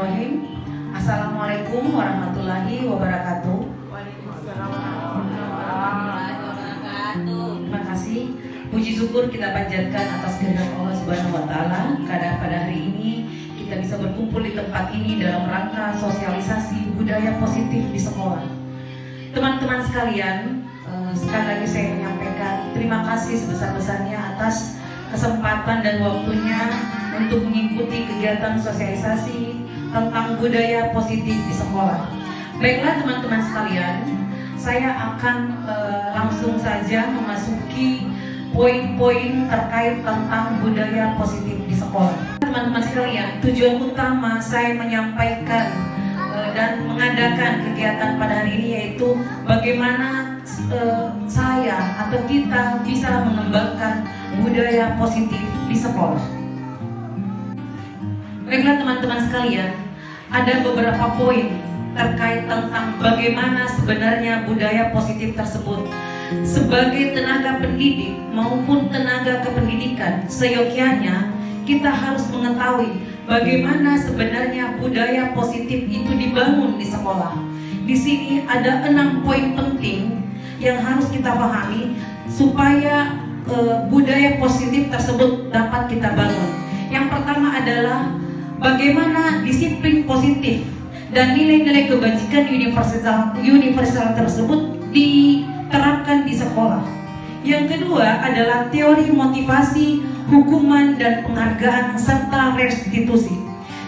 Bismillahirrahmanirrahim. Assalamualaikum warahmatullahi wabarakatuh. Waalaikumsalam warahmatullahi wabarakatuh. Terima kasih. Puji syukur kita panjatkan atas kehendak Allah Subhanahu wa taala karena pada hari ini kita bisa berkumpul di tempat ini dalam rangka sosialisasi budaya positif di sekolah. Teman-teman sekalian, sekali lagi saya menyampaikan terima kasih sebesar-besarnya atas kesempatan dan waktunya untuk mengikuti kegiatan sosialisasi tentang budaya positif di sekolah. Baiklah teman-teman sekalian, saya akan langsung saja memasuki poin-poin terkait tentang budaya positif di sekolah. Teman-teman sekalian, tujuan utama saya menyampaikan dan mengadakan kegiatan pada hari ini yaitu bagaimana saya atau kita bisa mengembangkan budaya positif di sekolah. Baiklah teman-teman sekalian, ada beberapa poin terkait tentang bagaimana sebenarnya budaya positif tersebut. Sebagai tenaga pendidik maupun tenaga kependidikan, seyogyanya kita harus mengetahui bagaimana sebenarnya budaya positif itu dibangun di sekolah. Di sini ada 6 poin penting yang harus kita pahami supaya budaya positif tersebut dapat kita bangun. Yang pertama adalah bagaimana disiplin positif dan nilai-nilai kebajikan universal tersebut diterapkan di sekolah. Yang kedua adalah teori motivasi, hukuman dan penghargaan serta restitusi.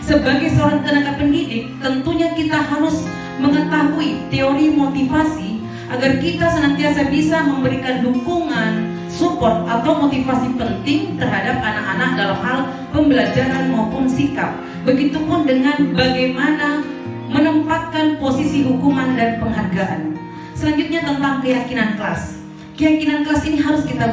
Sebagai seorang tenaga pendidik, tentunya kita harus mengetahui teori motivasi agar kita senantiasa bisa memberikan dukungan, support atau motivasi penting terhadap anak-anak dalam hal pembelajaran maupun sikap. Begitupun dengan bagaimana menempatkan posisi hukuman dan penghargaan. Selanjutnya tentang keyakinan kelas. Keyakinan kelas ini harus kita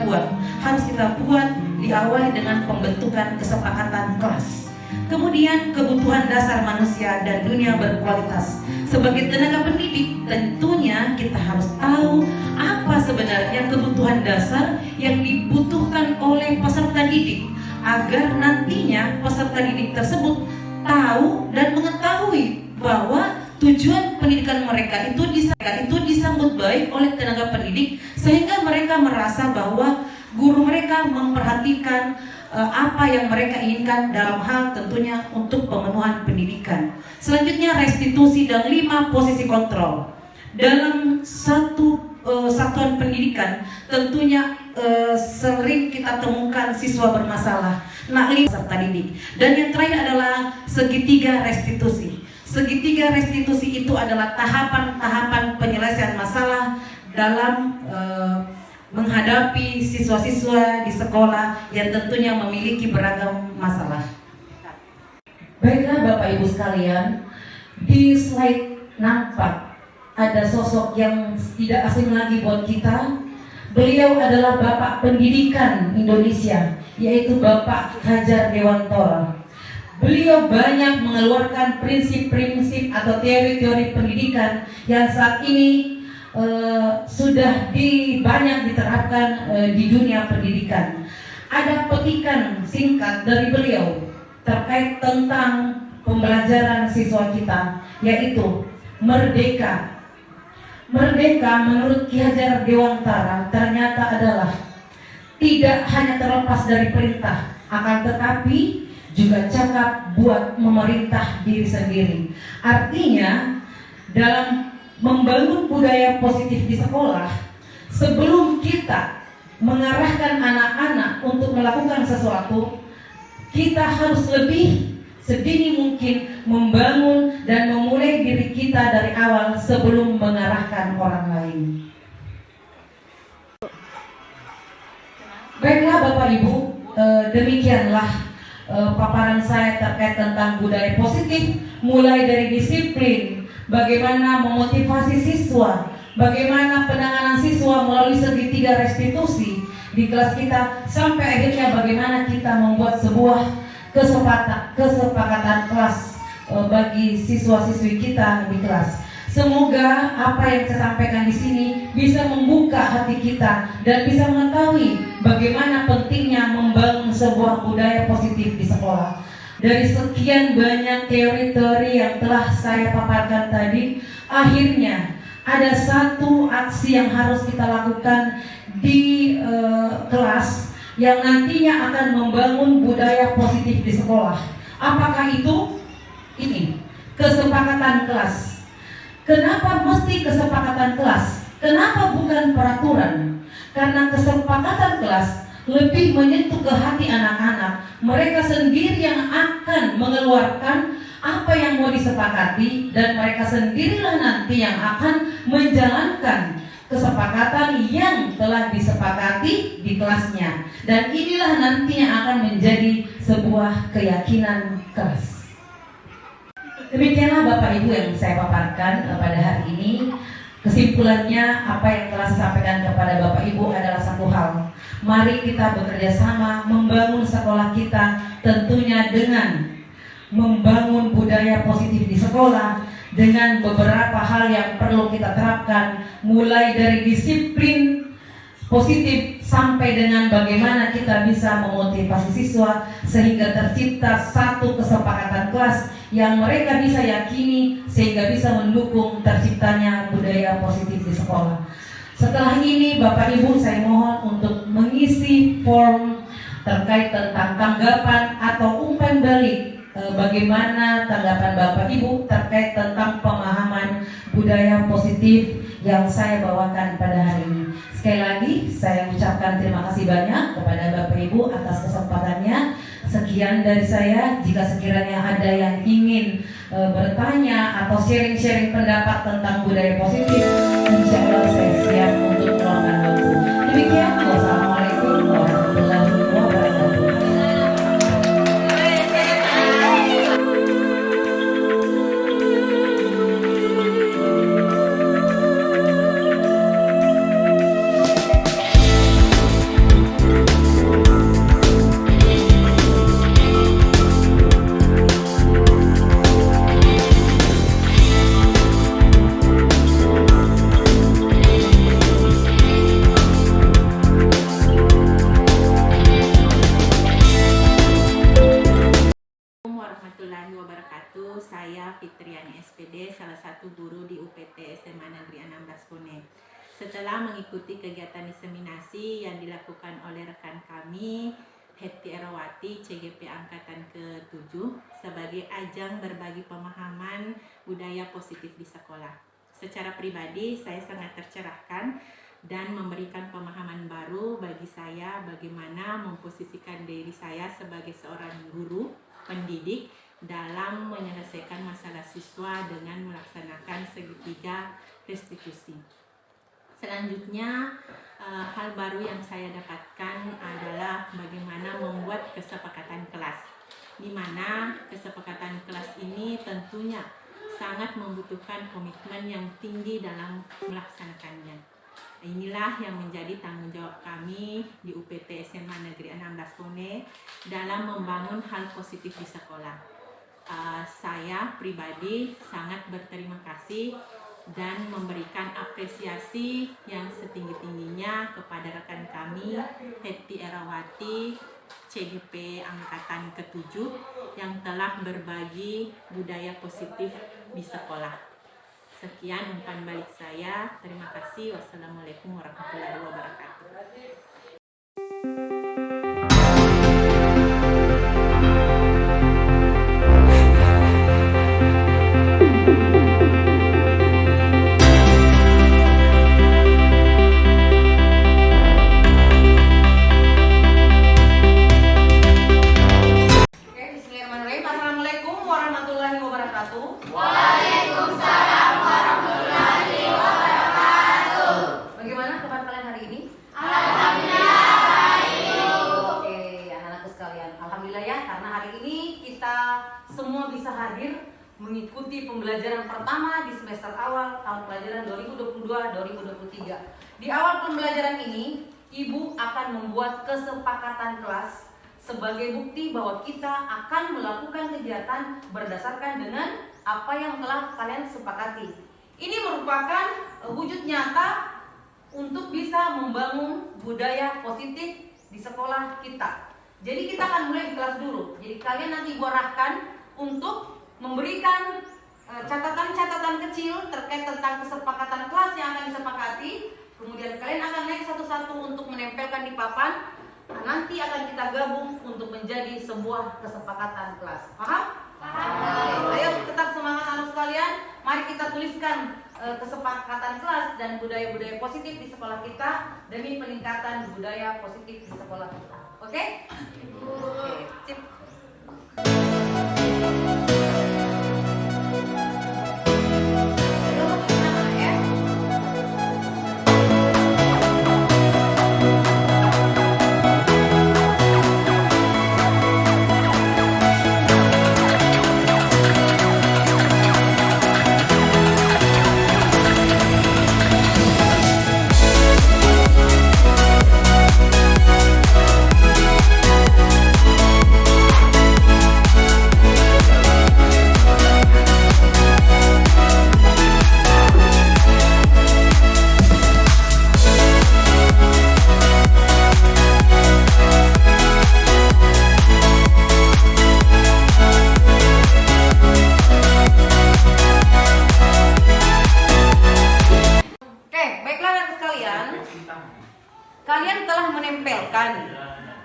buat diawali dengan pembentukan kesepakatan kelas. Kemudian kebutuhan dasar manusia dan dunia berkualitas. Sebagai tenaga pendidik, tentunya kita harus tahu apa sebenarnya kebutuhan dasar yang dibutuhkan oleh peserta didik agar nantinya peserta didik tersebut tahu dan mengetahui bahwa tujuan pendidikan mereka itu disambut baik oleh tenaga pendidik, sehingga mereka merasa bahwa guru mereka memperhatikan apa yang mereka inginkan dalam hal tentunya untuk pemenuhan pendidikan. Selanjutnya restitusi dan 5 posisi kontrol. Dalam satu satuan pendidikan tentunya sering kita temukan siswa bermasalah, nakli peserta didik. Dan yang terakhir adalah segitiga restitusi. Segitiga restitusi itu adalah tahapan-tahapan penyelesaian masalah dalam menghadapi siswa-siswa di sekolah yang tentunya memiliki beragam masalah. Baiklah Bapak Ibu sekalian, di slide nampak ada sosok yang tidak asing lagi buat kita. Beliau adalah Bapak Pendidikan Indonesia, yaitu Bapak Hadjar Dewantara. Beliau banyak mengeluarkan prinsip-prinsip atau teori-teori pendidikan yang saat ini sudah banyak diterapkan di dunia pendidikan. Ada petikan singkat dari beliau terkait tentang pembelajaran siswa kita, yaitu merdeka. Merdeka menurut Ki Hadjar Dewantara ternyata adalah tidak hanya terlepas dari perintah, akan tetapi juga cakap buat memerintah diri sendiri. Artinya dalam membangun budaya positif di sekolah, sebelum kita mengarahkan anak-anak untuk melakukan sesuatu, kita harus lebih sedini mungkin membangun dan memulai diri kita dari awal sebelum mengarahkan orang lain. Baiklah Bapak Ibu, demikianlah paparan saya terkait tentang budaya positif, mulai dari disiplin, bagaimana memotivasi siswa, bagaimana penanganan siswa melalui segitiga restitusi di kelas kita, sampai akhirnya bagaimana kita membuat sebuah kesepakatan kelas bagi siswa-siswi kita di kelas. Semoga apa yang saya sampaikan di sini bisa membuka hati kita dan bisa mengetahui bagaimana pentingnya membangun sebuah budaya positif di sekolah. Dari sekian banyak teori-teori yang telah saya paparkan tadi, akhirnya ada satu aksi yang harus kita lakukan di kelas yang nantinya akan membangun budaya positif di sekolah. Apakah itu? Ini, kesepakatan kelas. Kenapa mesti kesepakatan kelas? Kenapa bukan peraturan? Karena kesepakatan kelas lebih menyentuh ke hati anak-anak. Mereka sendiri yang akan mengeluarkan apa yang mau disepakati, dan mereka sendirilah nanti yang akan menjalankan kesepakatan yang telah disepakati di kelasnya. Dan inilah nanti yang akan menjadi sebuah keyakinan kelas. Demikianlah Bapak Ibu yang saya paparkan pada hari ini. Kesimpulannya, apa yang telah saya sampaikan kepada Bapak Ibu adalah satu hal. Mari kita bekerja sama membangun sekolah kita, tentunya dengan membangun budaya positif di sekolah, dengan beberapa hal yang perlu kita terapkan, mulai dari disiplin positif sampai dengan bagaimana kita bisa memotivasi siswa sehingga tercipta satu kesepakatan kelas yang mereka bisa yakini sehingga bisa mendukung terciptanya budaya positif di sekolah. Setelah ini Bapak Ibu saya mohon untuk mengisi form terkait tentang tanggapan atau umpan balik, bagaimana tanggapan Bapak Ibu terkait tentang pemahaman budaya positif yang saya bawakan pada hari ini. Sekali lagi saya ucapkan terima kasih banyak kepada Bapak Ibu atas kesempatannya. Sekian dari saya. Jika sekiranya ada yang ingin bertanya atau sharing-sharing pendapat tentang budaya positif, insya Allah saya siap untuk meluangkan waktu. Demikian, wassalamualaikum warahmatullahi wabarakatuh. Warahmatullahi wabarakatuh. Saya Fitriani SPD, salah satu guru di UPT SMA Negeri 16 Bone. Setelah mengikuti kegiatan diseminasi yang dilakukan oleh rekan kami Hetty Erawati CGP Angkatan ke-7 sebagai ajang berbagi pemahaman budaya positif di sekolah. Secara pribadi saya sangat tercerahkan dan memberikan pemahaman baru bagi saya bagaimana memposisikan diri saya sebagai seorang guru pendidik dalam menyelesaikan masalah siswa dengan melaksanakan segitiga restitusi. Selanjutnya, hal baru yang saya dapatkan adalah bagaimana membuat kesepakatan kelas, di mana kesepakatan kelas ini tentunya sangat membutuhkan komitmen yang tinggi dalam melaksanakannya. Inilah yang menjadi tanggung jawab kami di UPT SMA Negeri 16 Bone dalam membangun hal positif di sekolah. Saya pribadi sangat berterima kasih dan memberikan apresiasi yang setinggi-tingginya kepada rekan kami Hetty Erawati CGP Angkatan ke-7 yang telah berbagi budaya positif di sekolah. Sekian umpan balik saya. Terima kasih. Wassalamualaikum warahmatullahi wabarakatuh. Bismillahirrahmanirrahim. Assalamualaikum warahmatullahi wabarakatuh. Waalaikumsalam warahmatullahi wabarakatuh. Bagaimana kabar kalian hari ini? Alhamdulillah baik. Oke, anak-anakku sekalian. Alhamdulillah ya, karena hari ini kita semua bisa hadir mengikuti pembelajaran pertama di semester awal tahun pelajaran 2022-2023. Di awal pembelajaran ini, Ibu akan membuat kesepakatan kelas sebagai bukti bahwa kita akan melakukan kegiatan berdasarkan dengan apa yang telah kalian sepakati. Ini merupakan wujud nyata untuk bisa membangun budaya positif di sekolah kita. Jadi kita akan mulai di kelas dulu. Jadi kalian nanti Ibu arahkan untuk memberikan catatan-catatan kecil terkait tentang kesepakatan kelas yang akan disepakati. Kemudian kalian akan naik satu-satu untuk menempelkan di papan. Nah, nanti akan kita gabung untuk menjadi sebuah kesepakatan kelas. Paham? Paham. Ayo tetap semangat anak sekalian. Mari kita tuliskan kesepakatan kelas dan budaya-budaya positif di sekolah kita demi peningkatan budaya positif di sekolah kita. Oke? Oke. Sip.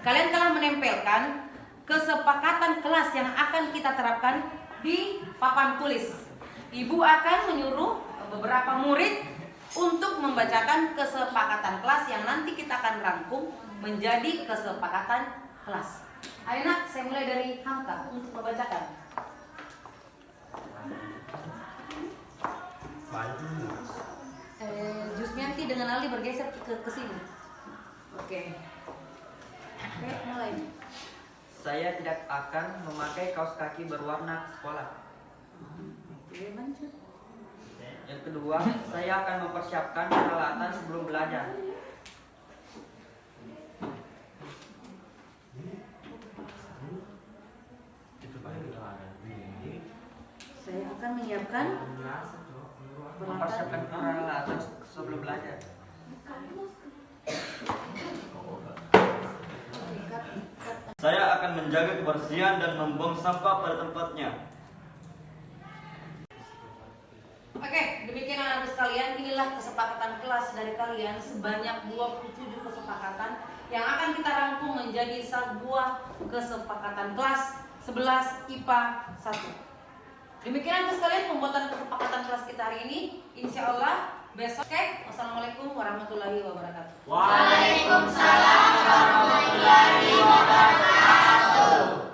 Kalian telah menempelkan kesepakatan kelas yang akan kita terapkan di papan tulis. Ibu akan menyuruh beberapa murid untuk membacakan kesepakatan kelas yang nanti kita akan rangkum menjadi kesepakatan kelas. Ayo nak, saya mulai dari Hamka untuk membacakan. Jusmianti dengan Ali bergeser ke sini. Oke. Oke, mulai. Saya tidak akan memakai kaos kaki berwarna sekolah. Oke, lanjut. Yang kedua, saya akan mempersiapkan peralatan sebelum belajar. Saya akan menyiapkan Mempersiapkan peralatan sebelum belajar. Saya akan menjaga kebersihan dan membuang sampah pada tempatnya. Oke, demikian anak-anak sekalian, inilah kesepakatan kelas dari kalian sebanyak 27 kesepakatan yang akan kita rangkum menjadi sebuah kesepakatan kelas 11 IPA 1. Demikian anak sekalian pembuatan kesepakatan kelas kita hari ini. Insya Allah besok. Oke, wassalamualaikum warahmatullahi wabarakatuh. Waalaikumsalam warahmatullahi wabarakatuh.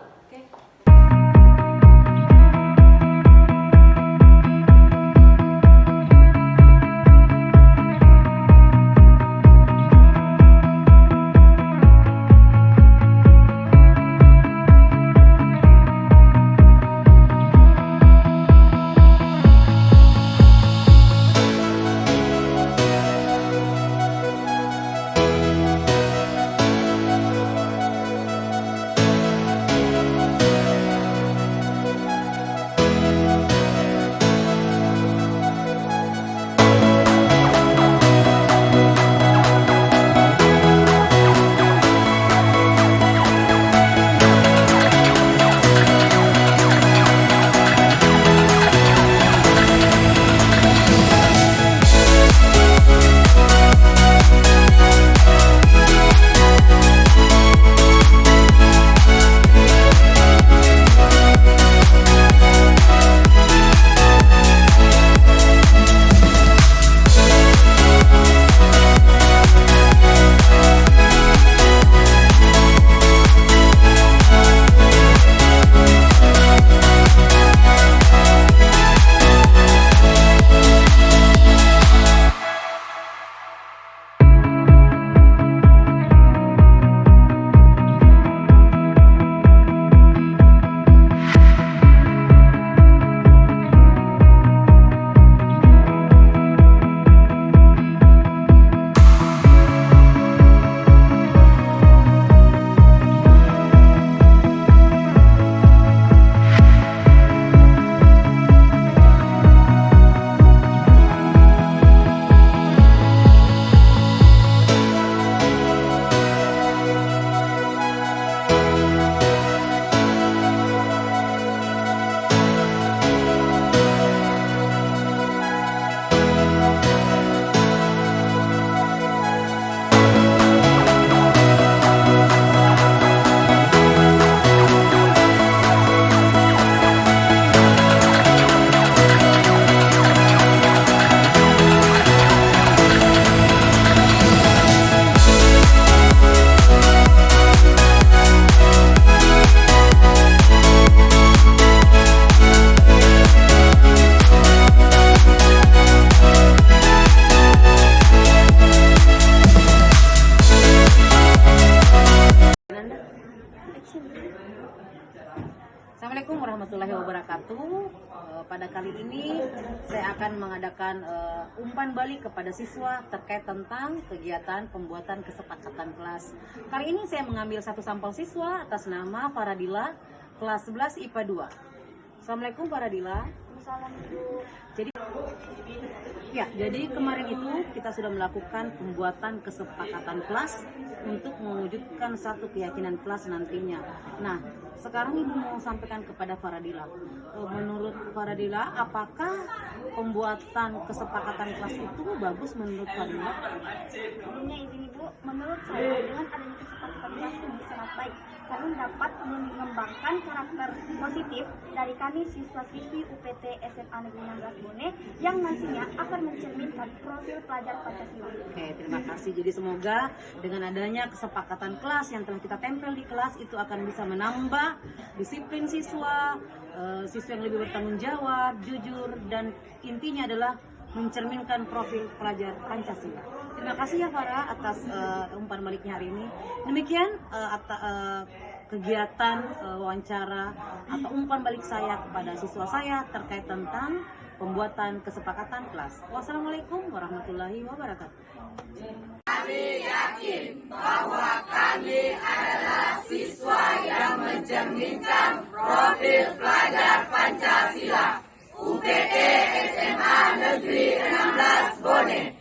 pada kali ini saya akan mengadakan umpan balik kepada siswa terkait tentang kegiatan pembuatan kesepakatan kelas. Kali ini saya mengambil satu sampel siswa atas nama Faradila, kelas 11 IPA 2. Assalamualaikum Faradila. Jadi kemarin itu kita sudah melakukan pembuatan kesepakatan kelas untuk mewujudkan satu keyakinan kelas nantinya. Nah, sekarang Ibu mau sampaikan kepada Faradila. Menurut Faradila, apakah pembuatan kesepakatan kelas itu bagus menurut Faradila? Sebelumnya izin Ibu, menurut saya dengan adanya kesepakatan kelas ini sangat baik karena dapat mengembangkan karakter positif dari kami siswa-siswi UPT SMA Negeri 16 Bone yang nantinya akan mencerminkan profil pelajar Pancasila. Oke, terima kasih. Jadi semoga dengan adanya kesepakatan kelas yang telah kita tempel di kelas itu akan bisa menambah disiplin siswa, siswa yang lebih bertanggung jawab, jujur, dan intinya adalah mencerminkan profil pelajar Pancasila. Terima kasih ya Farah atas umpan baliknya hari ini. Demikian kegiatan wawancara atau umpan balik saya kepada siswa saya terkait tentang pembuatan kesepakatan kelas. Wassalamualaikum warahmatullahi wabarakatuh. Kami yakin bahwa kami adalah siswa yang mencerminkan profil pelajar Pancasila. UPT SMA Negeri 16 Bone.